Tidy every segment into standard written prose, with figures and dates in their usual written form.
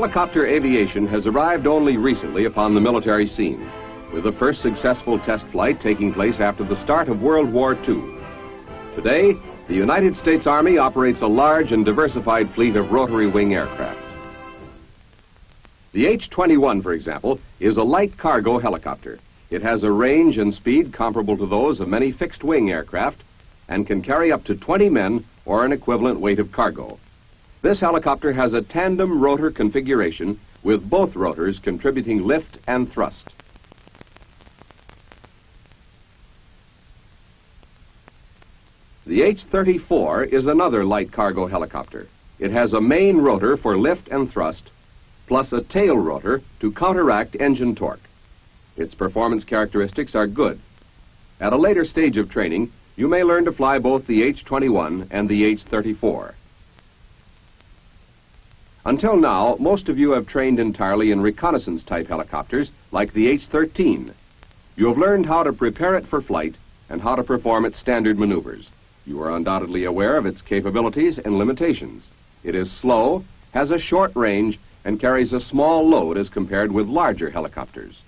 Helicopter aviation has arrived only recently upon the military scene, with the first successful test flight taking place after the start of World War II. Today, the United States Army operates a large and diversified fleet of rotary wing aircraft. The H-21, for example, is a light cargo helicopter. It has a range and speed comparable to those of many fixed-wing aircraft and can carry up to 20 men or an equivalent weight of cargo. This helicopter has a tandem rotor configuration with both rotors contributing lift and thrust. The H-34 is another light cargo helicopter. It has a main rotor for lift and thrust, plus a tail rotor to counteract engine torque. Its performance characteristics are good. At a later stage of training, you may learn to fly both the H-21 and the H-34. Until now, most of you have trained entirely in reconnaissance-type helicopters like the H-13. You have learned how to prepare it for flight and how to perform its standard maneuvers. You are undoubtedly aware of its capabilities and limitations. It is slow, has a short range, and carries a small load as compared with larger helicopters.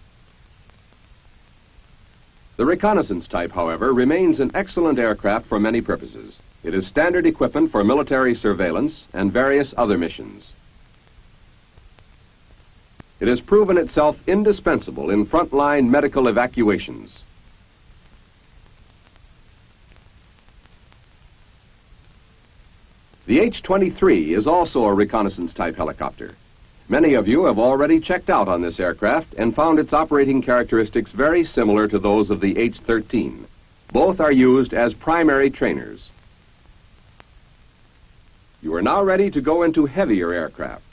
The reconnaissance type, however, remains an excellent aircraft for many purposes. It is standard equipment for military surveillance and various other missions. It has proven itself indispensable in frontline medical evacuations. The H-23 is also a reconnaissance-type helicopter. Many of you have already checked out on this aircraft and found its operating characteristics very similar to those of the H-13. Both are used as primary trainers. You are now ready to go into heavier aircraft.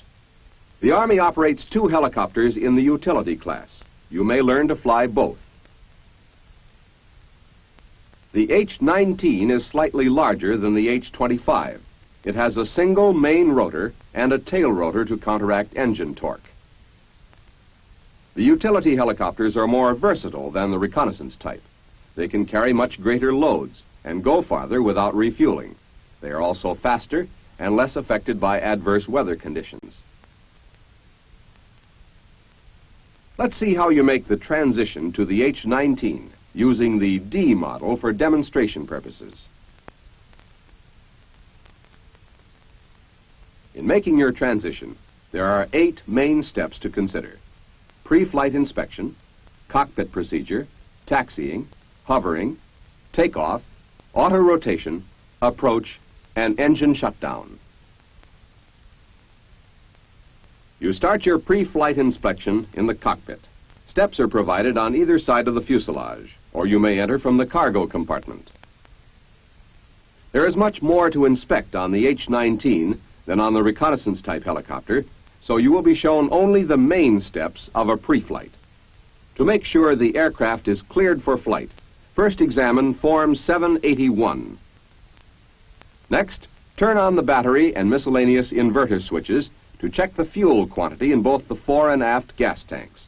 The Army operates two helicopters in the utility class. You may learn to fly both. The H-19 is slightly larger than the H-25. It has a single main rotor and a tail rotor to counteract engine torque. The utility helicopters are more versatile than the reconnaissance type. They can carry much greater loads and go farther without refueling. They are also faster and less affected by adverse weather conditions. Let's see how you make the transition to the H-19 using the D model for demonstration purposes. In making your transition, there are 8 main steps to consider: pre-flight inspection, cockpit procedure, taxiing, hovering, takeoff, auto-rotation, approach, and engine shutdown. You start your pre-flight inspection in the cockpit. Steps are provided on either side of the fuselage, or you may enter from the cargo compartment. There is much more to inspect on the H-19 than on the reconnaissance-type helicopter, so you will be shown only the main steps of a pre-flight. To make sure the aircraft is cleared for flight, first examine Form 781. Next, turn on the battery and miscellaneous inverter switches to check the fuel quantity in both the fore and aft gas tanks.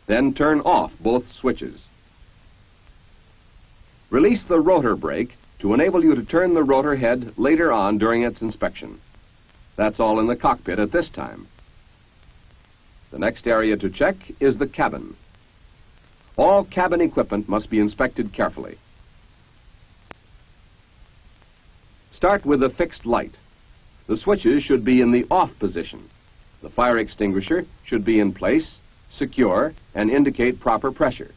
Then turn off both switches. Release the rotor brake to enable you to turn the rotor head later on during its inspection. That's all in the cockpit at this time. The next area to check is the cabin. All cabin equipment must be inspected carefully. Start with a fixed light. The switches should be in the off position. The fire extinguisher should be in place, secure, and indicate proper pressure.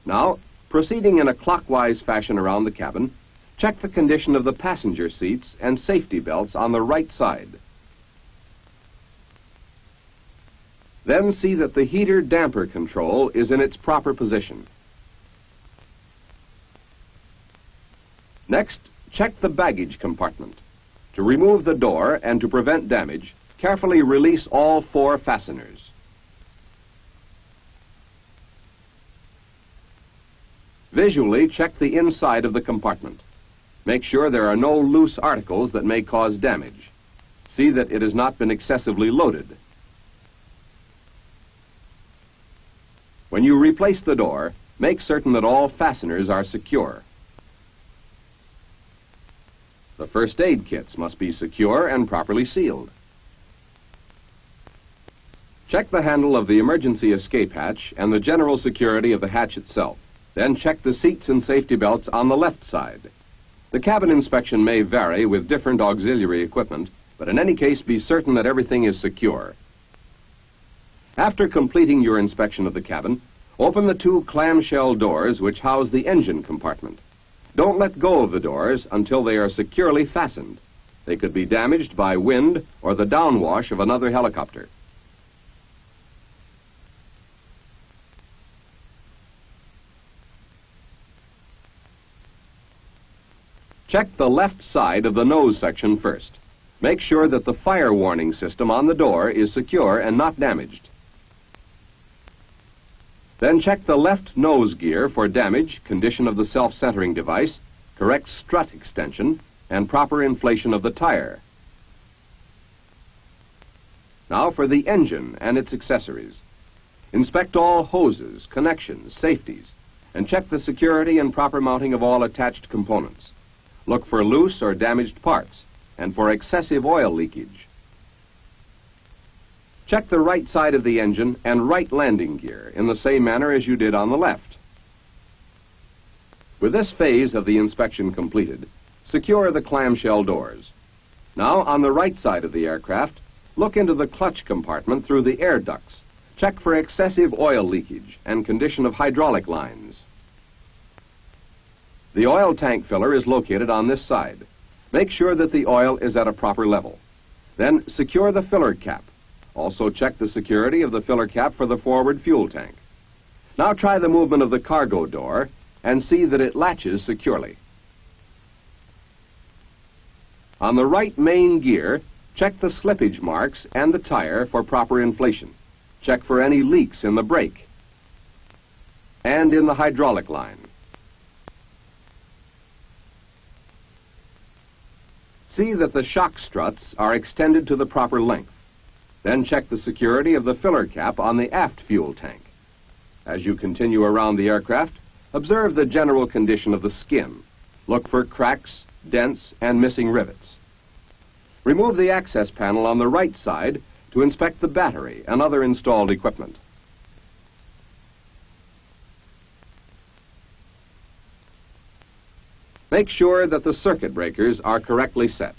Now, proceeding in a clockwise fashion around the cabin, check the condition of the passenger seats and safety belts on the right side. Then see that the heater-damper control is in its proper position. Next, check the baggage compartment. To remove the door and to prevent damage, carefully release all 4 fasteners. Visually check the inside of the compartment. Make sure there are no loose articles that may cause damage. See that it has not been excessively loaded. When you replace the door, make certain that all fasteners are secure. The first aid kits must be secure and properly sealed. Check the handle of the emergency escape hatch and the general security of the hatch itself. Then check the seats and safety belts on the left side. The cabin inspection may vary with different auxiliary equipment, but in any case, be certain that everything is secure. After completing your inspection of the cabin, open the two clamshell doors which house the engine compartment. Don't let go of the doors until they are securely fastened. They could be damaged by wind or the downwash of another helicopter. Check the left side of the nose section first. Make sure that the fire warning system on the door is secure and not damaged. Then check the left nose gear for damage, condition of the self-centering device, correct strut extension, and proper inflation of the tire. Now for the engine and its accessories. Inspect all hoses, connections, safeties, and check the security and proper mounting of all attached components. Look for loose or damaged parts and for excessive oil leakage. Check the right side of the engine and right landing gear in the same manner as you did on the left. With this phase of the inspection completed, secure the clamshell doors. Now, on the right side of the aircraft, look into the clutch compartment through the air ducts. Check for excessive oil leakage and condition of hydraulic lines. The oil tank filler is located on this side. Make sure that the oil is at a proper level. Then secure the filler cap. Also check the security of the filler cap for the forward fuel tank. Now try the movement of the cargo door and see that it latches securely. On the right main gear, check the slippage marks and the tire for proper inflation. Check for any leaks in the brake and in the hydraulic line. See that the shock struts are extended to the proper length. Then check the security of the filler cap on the aft fuel tank. As you continue around the aircraft, observe the general condition of the skin. Look for cracks, dents, and missing rivets. Remove the access panel on the right side to inspect the battery and other installed equipment. Make sure that the circuit breakers are correctly set.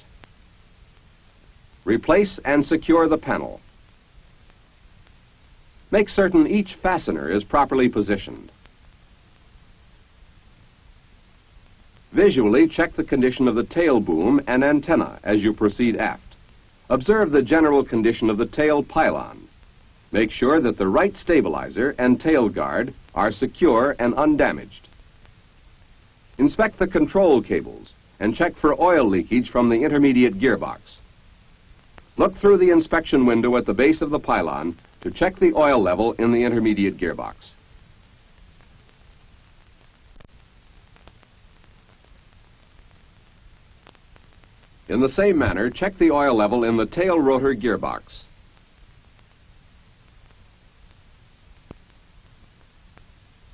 Replace and secure the panel. Make certain each fastener is properly positioned. Visually check the condition of the tail boom and antenna as you proceed aft. Observe the general condition of the tail pylon. Make sure that the right stabilizer and tail guard are secure and undamaged. Inspect the control cables and check for oil leakage from the intermediate gearbox. Look through the inspection window at the base of the pylon to check the oil level in the intermediate gearbox. In the same manner, check the oil level in the tail rotor gearbox.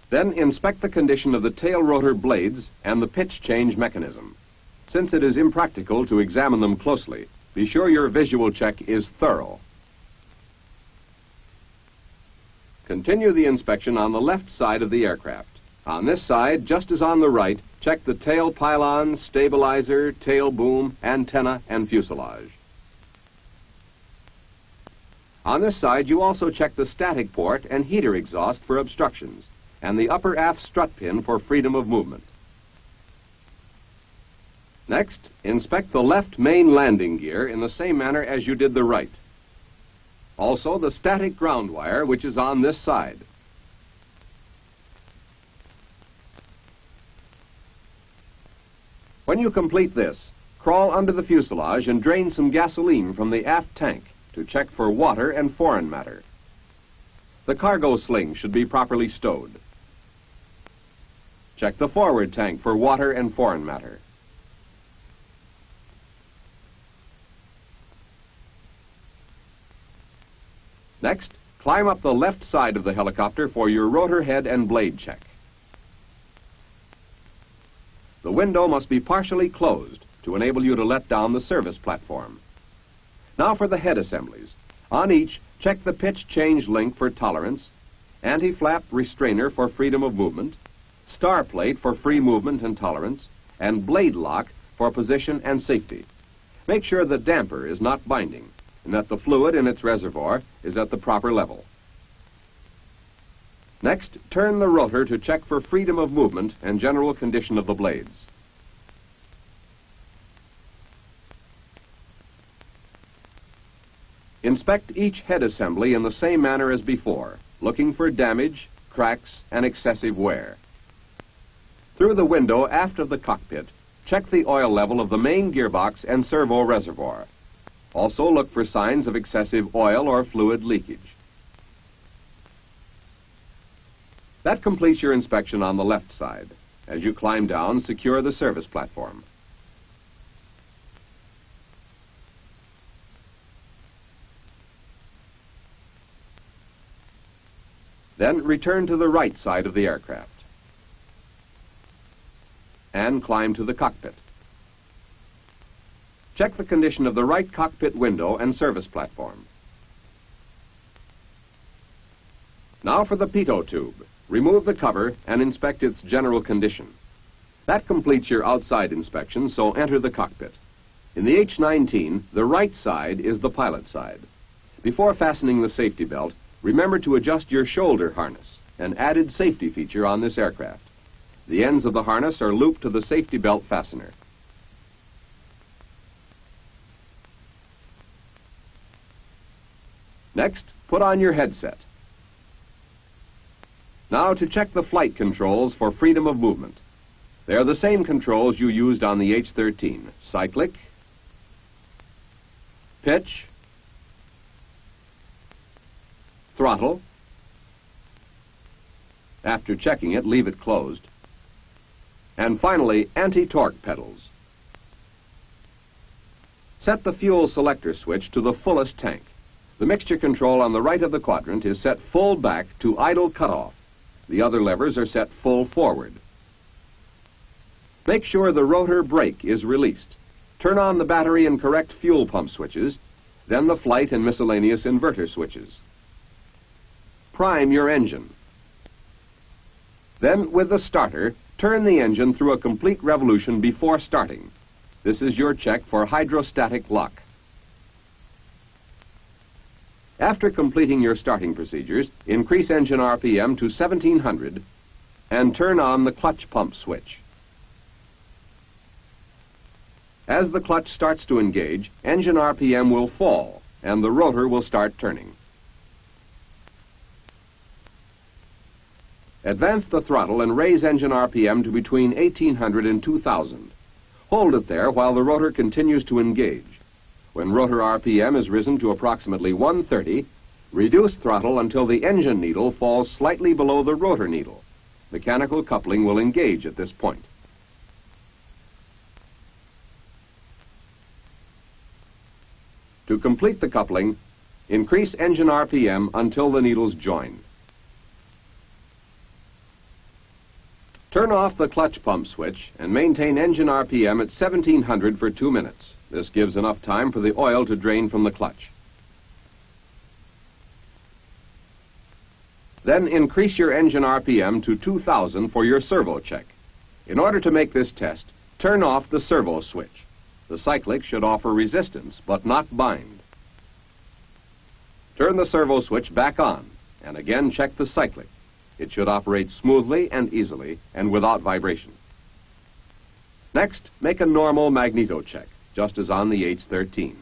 Then inspect the condition of the tail rotor blades and the pitch change mechanism. Since it is impractical to examine them closely, be sure your visual check is thorough. Continue the inspection on the left side of the aircraft. On this side, just as on the right, check the tail pylon, stabilizer, tail boom, antenna, and fuselage. On this side, you also check the static port and heater exhaust for obstructions, and the upper aft strut pin for freedom of movement. Next, inspect the left main landing gear in the same manner as you did the right. Also, the static ground wire, which is on this side. When you complete this, crawl under the fuselage and drain some gasoline from the aft tank to check for water and foreign matter. The cargo sling should be properly stowed. Check the forward tank for water and foreign matter. Next, climb up the left side of the helicopter for your rotor head and blade check. The window must be partially closed to enable you to let down the service platform. Now for the head assemblies. On each, check the pitch change link for tolerance, anti-flap restrainer for freedom of movement, star plate for free movement and tolerance, and blade lock for position and safety. Make sure the damper is not binding and that the fluid in its reservoir is at the proper level. Next, turn the rotor to check for freedom of movement and general condition of the blades. Inspect each head assembly in the same manner as before, looking for damage, cracks, and excessive wear. Through the window aft of the cockpit, check the oil level of the main gearbox and servo reservoir. Also look for signs of excessive oil or fluid leakage. That completes your inspection on the left side. As you climb down, secure the service platform. Then return to the right side of the aircraft and climb to the cockpit. Check the condition of the right cockpit window and service platform. Now for the pitot tube. Remove the cover and inspect its general condition. That completes your outside inspection, so enter the cockpit. In the H-19, the right side is the pilot side. Before fastening the safety belt, remember to adjust your shoulder harness, an added safety feature on this aircraft. The ends of the harness are looped to the safety belt fastener. Next, put on your headset. Now to check the flight controls for freedom of movement. They are the same controls you used on the H-13. Cyclic, pitch, throttle. After checking it, leave it closed. And finally, anti-torque pedals. Set the fuel selector switch to the fullest tank. The mixture control on the right of the quadrant is set full back to idle cutoff. The other levers are set full forward. Make sure the rotor brake is released. Turn on the battery and correct fuel pump switches, then the flight and miscellaneous inverter switches. Prime your engine. Then, with the starter, turn the engine through a complete revolution before starting. This is your check for hydrostatic lock. After completing your starting procedures, increase engine RPM to 1700 and turn on the clutch pump switch. As the clutch starts to engage, engine RPM will fall and the rotor will start turning. Advance the throttle and raise engine RPM to between 1800 and 2000. Hold it there while the rotor continues to engage. When rotor RPM is risen to approximately 130, reduce throttle until the engine needle falls slightly below the rotor needle. Mechanical coupling will engage at this point. To complete the coupling, increase engine RPM until the needles join. Turn off the clutch pump switch and maintain engine RPM at 1700 for 2 minutes. This gives enough time for the oil to drain from the clutch. Then increase your engine RPM to 2000 for your servo check. In order to make this test, turn off the servo switch. The cyclic should offer resistance, but not bind. Turn the servo switch back on, and again check the cyclic. It should operate smoothly and easily, and without vibration. Next, make a normal magneto check, just as on the H-13.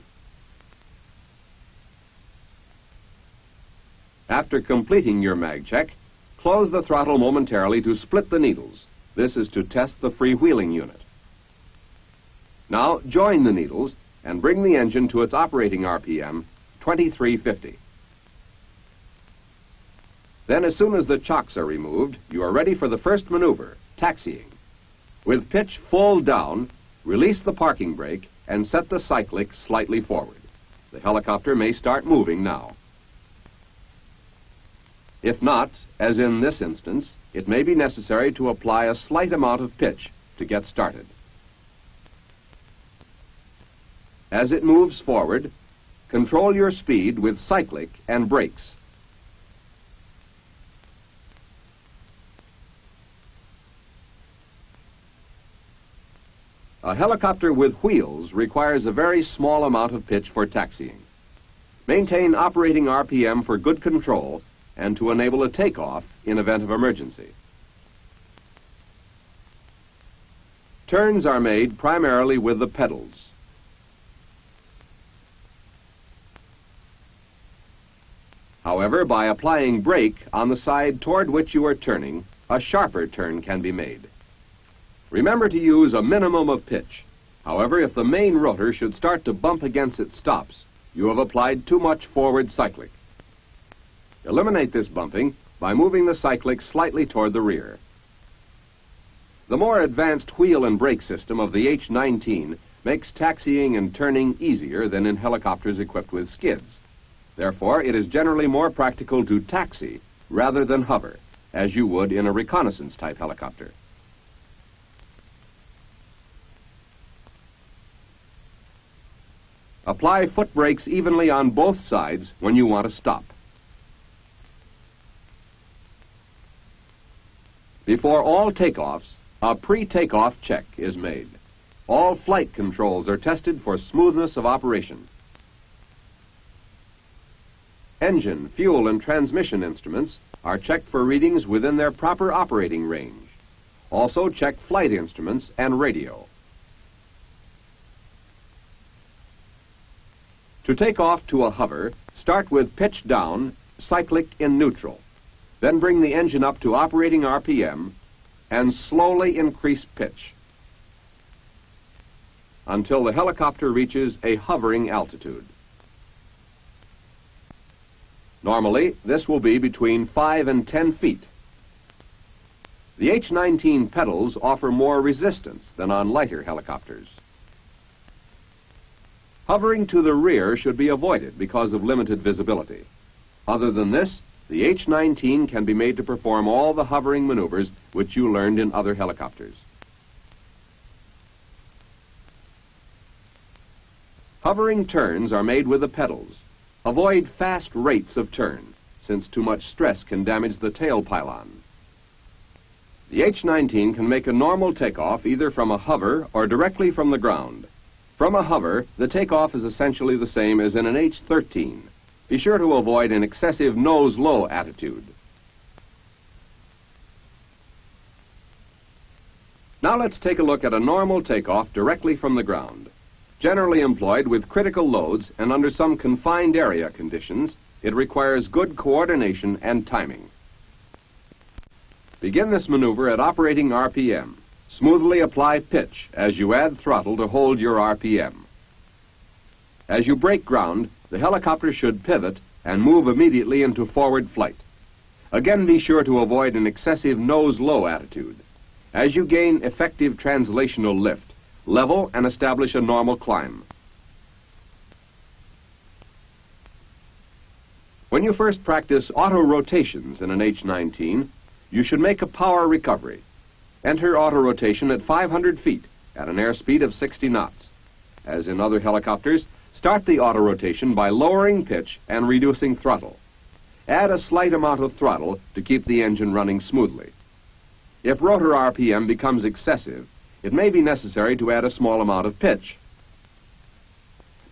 After completing your mag check, close the throttle momentarily to split the needles. This is to test the freewheeling unit. Now, join the needles and bring the engine to its operating RPM, 2350. Then, as soon as the chocks are removed, you are ready for the first maneuver, taxiing. With pitch full down, release the parking brake and set the cyclic slightly forward. The helicopter may start moving now. If not, as in this instance, it may be necessary to apply a slight amount of pitch to get started. As it moves forward, control your speed with cyclic and brakes. A helicopter with wheels requires a very small amount of pitch for taxiing. Maintain operating RPM for good control and to enable a takeoff in event of emergency. Turns are made primarily with the pedals. However, by applying brake on the side toward which you are turning, a sharper turn can be made. Remember to use a minimum of pitch. However, if the main rotor should start to bump against its stops, you have applied too much forward cyclic. Eliminate this bumping by moving the cyclic slightly toward the rear. The more advanced wheel and brake system of the H-19 makes taxiing and turning easier than in helicopters equipped with skids. Therefore, it is generally more practical to taxi rather than hover, as you would in a reconnaissance-type helicopter. Apply foot brakes evenly on both sides when you want to stop. Before all takeoffs, a pre-takeoff check is made. All flight controls are tested for smoothness of operation. Engine, fuel, and transmission instruments are checked for readings within their proper operating range. Also check flight instruments and radio. To take off to a hover, start with pitch down, cyclic in neutral. Then bring the engine up to operating RPM and slowly increase pitch until the helicopter reaches a hovering altitude. Normally, this will be between 5 and 10 feet. The H-19 pedals offer more resistance than on lighter helicopters. Hovering to the rear should be avoided because of limited visibility. Other than this, the H-19 can be made to perform all the hovering maneuvers which you learned in other helicopters. Hovering turns are made with the pedals. Avoid fast rates of turn, since too much stress can damage the tail pylon. The H-19 can make a normal takeoff either from a hover or directly from the ground. From a hover, the takeoff is essentially the same as in an H-13. Be sure to avoid an excessive nose-low attitude. Now let's take a look at a normal takeoff directly from the ground. Generally employed with critical loads and under some confined area conditions, it requires good coordination and timing. Begin this maneuver at operating RPM. Smoothly apply pitch as you add throttle to hold your RPM. As you break ground, the helicopter should pivot and move immediately into forward flight. Again, be sure to avoid an excessive nose-low attitude. As you gain effective translational lift, level and establish a normal climb. When you first practice autorotations in an H-19, you should make a power recovery. Enter autorotation at 500 feet at an airspeed of 60 knots. As in other helicopters, start the autorotation by lowering pitch and reducing throttle. Add a slight amount of throttle to keep the engine running smoothly. If rotor RPM becomes excessive, it may be necessary to add a small amount of pitch.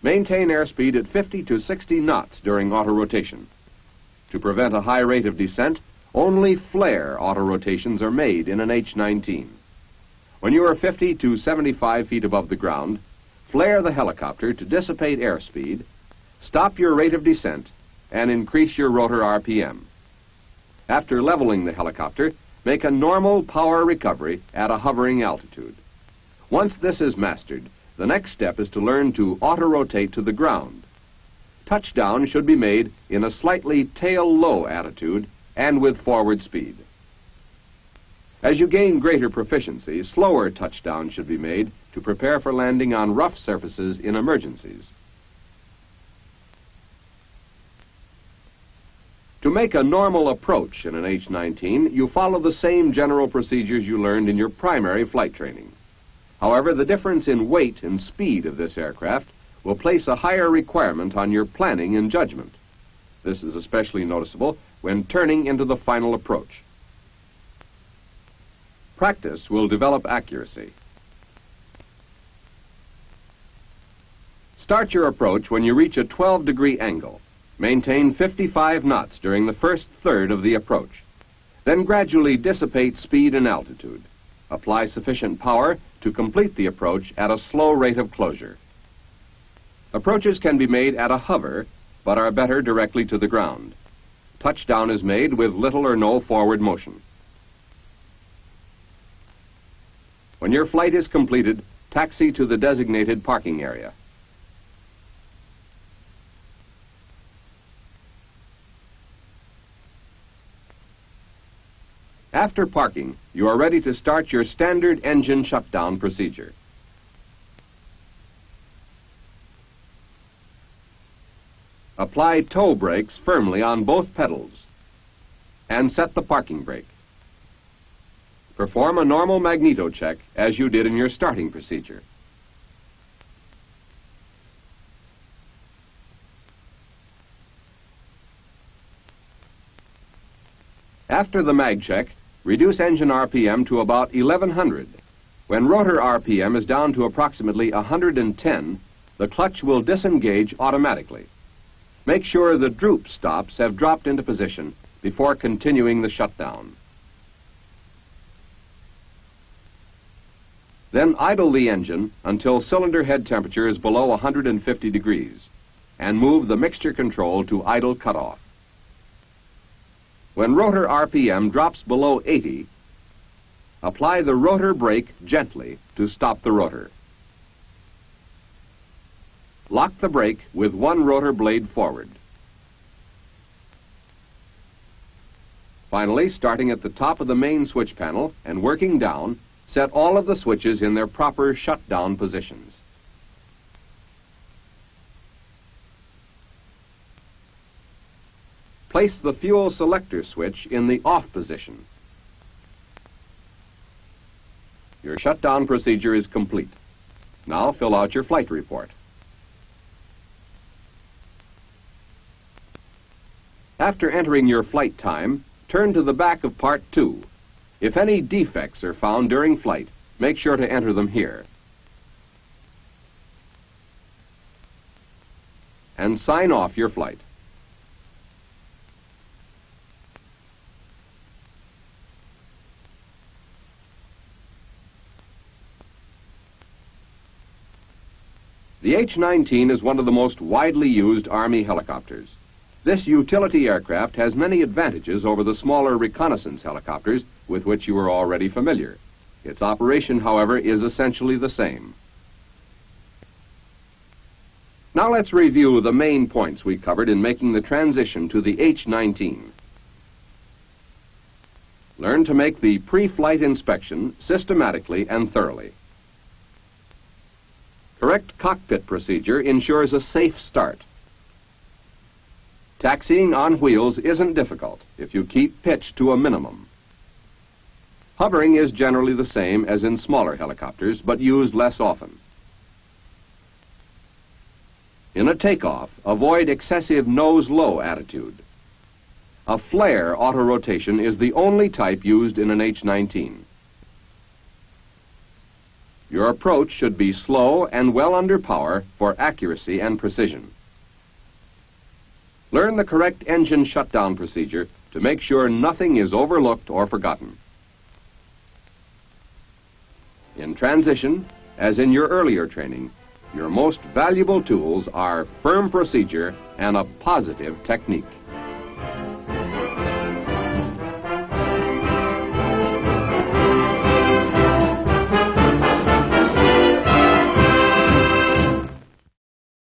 Maintain airspeed at 50 to 60 knots during autorotation. To prevent a high rate of descent, only flare autorotations are made in an H-19. When you are 50 to 75 feet above the ground, flare the helicopter to dissipate airspeed, stop your rate of descent, and increase your rotor RPM. After leveling the helicopter, make a normal power recovery at a hovering altitude. Once this is mastered, the next step is to learn to auto-rotate to the ground. Touchdown should be made in a slightly tail-low attitude and with forward speed. As you gain greater proficiency, slower touchdown should be made to prepare for landing on rough surfaces in emergencies. To make a normal approach in an H-19, you follow the same general procedures you learned in your primary flight training. However, the difference in weight and speed of this aircraft will place a higher requirement on your planning and judgment. This is especially noticeable when turning into the final approach. Practice will develop accuracy. Start your approach when you reach a 12-degree angle. Maintain 55 knots during the first third of the approach. Then gradually dissipate speed and altitude. Apply sufficient power to complete the approach at a slow rate of closure. Approaches can be made at a hover, but are better directly to the ground. Touchdown is made with little or no forward motion. When your flight is completed, taxi to the designated parking area. After parking, you are ready to start your standard engine shutdown procedure. Apply toe brakes firmly on both pedals and set the parking brake. Perform a normal magneto check as you did in your starting procedure. After the mag check, reduce engine RPM to about 1100. When rotor RPM is down to approximately 110, the clutch will disengage automatically. Make sure the droop stops have dropped into position before continuing the shutdown. Then idle the engine until cylinder head temperature is below 150 degrees and move the mixture control to idle cutoff. When rotor RPM drops below 80, apply the rotor brake gently to stop the rotor. Lock the brake with one rotor blade forward. Finally, starting at the top of the main switch panel and working down, set all of the switches in their proper shutdown positions. Place the fuel selector switch in the off position. Your shutdown procedure is complete. Now fill out your flight report. After entering your flight time, turn to the back of Part 2. If any defects are found during flight, make sure to enter them here. And sign off your flight. The H-19 is one of the most widely used Army helicopters. This utility aircraft has many advantages over the smaller reconnaissance helicopters with which you are already familiar. Its operation, however, is essentially the same. Now let's review the main points we covered in making the transition to the H-19. Learn to make the pre-flight inspection systematically and thoroughly. Correct cockpit procedure ensures a safe start. Taxiing on wheels isn't difficult if you keep pitch to a minimum. Hovering is generally the same as in smaller helicopters, but used less often. In a takeoff, avoid excessive nose-low attitude. A flare autorotation is the only type used in an H-19. Your approach should be slow and well under power for accuracy and precision. Learn the correct engine shutdown procedure to make sure nothing is overlooked or forgotten. In transition, as in your earlier training, your most valuable tools are firm procedure and a positive technique.